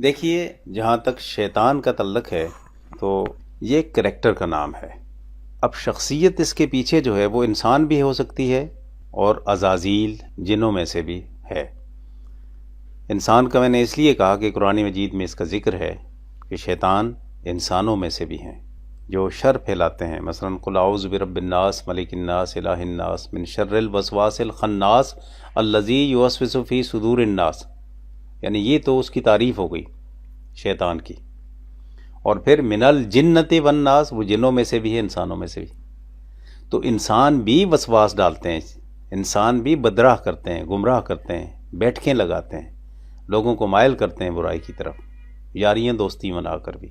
دیکھیے، جہاں تک شیطان کا تعلق ہے تو یہ ایک کریکٹر کا نام ہے۔ اب شخصیت اس کے پیچھے جو ہے وہ انسان بھی ہو سکتی ہے اور عزازیل جنوں میں سے بھی ہے۔ انسان کا میں نے اس لیے کہا کہ قرآن مجید میں اس کا ذکر ہے کہ شیطان انسانوں میں سے بھی ہیں جو شر پھیلاتے ہیں۔ مثلا قل اعوذ برب الناس ملک الناس الہ الناس من شر الوسواس الخناس الذی یوسوس فی صدور الناس، یعنی یہ تو اس کی تعریف ہو گئی شیطان کی۔ اور پھر من الجنت والناس، وہ جنوں میں سے بھی ہے انسانوں میں سے بھی۔ تو انسان بھی وسواس ڈالتے ہیں، انسان بھی بدراہ کرتے ہیں، گمراہ کرتے ہیں، بیٹھکیں لگاتے ہیں، لوگوں کو مائل کرتے ہیں برائی کی طرف، یاریاں دوستی بنا کر بھی۔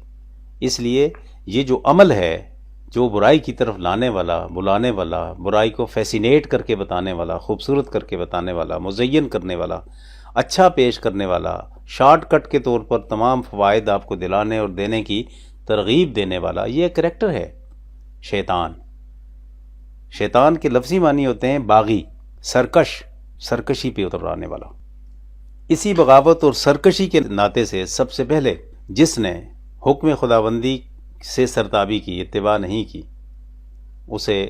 اس لیے یہ جو عمل ہے، جو برائی کی طرف لانے والا، بلانے والا، برائی کو فیسینیٹ کر کے بتانے والا، خوبصورت کر کے بتانے والا، مزین کرنے والا، اچھا پیش کرنے والا، شارٹ کٹ کے طور پر تمام فوائد آپ کو دلانے اور دینے کی ترغیب دینے والا، یہ کریکٹر ہے شیطان۔ شیطان کے لفظی معنی ہوتے ہیں باغی، سرکش، سرکشی پہ اترانے والا۔ اسی بغاوت اور سرکشی کے ناطے سے سب سے پہلے جس نے حکم خداوندی سے سرتابی کی، اتباع نہیں کی، اسے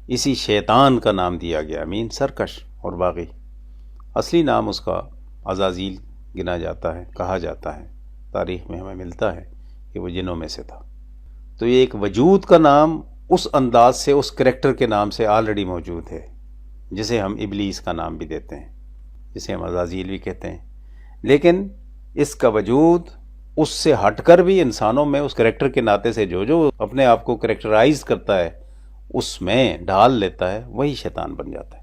اسی شیطان کا نام دیا گیا، سرکش اور باغی۔ اصلی نام اس کا عزازیل گنا جاتا ہے، کہا جاتا ہے، تاریخ میں ہمیں ملتا ہے کہ وہ جنوں میں سے تھا۔ تو یہ ایک وجود کا نام اس انداز سے، اس کریکٹر کے نام سے آلریڈی موجود ہے، جسے ہم ابلیس کا نام بھی دیتے ہیں، جسے ہم عزازیل بھی کہتے ہیں۔ لیکن اس کا وجود اس سے ہٹ کر بھی انسانوں میں اس کریکٹر کے ناطے سے جو اپنے آپ کو کریکٹرائز کرتا ہے، اس میں ڈھال لیتا ہے، وہی شیطان بن جاتا ہے۔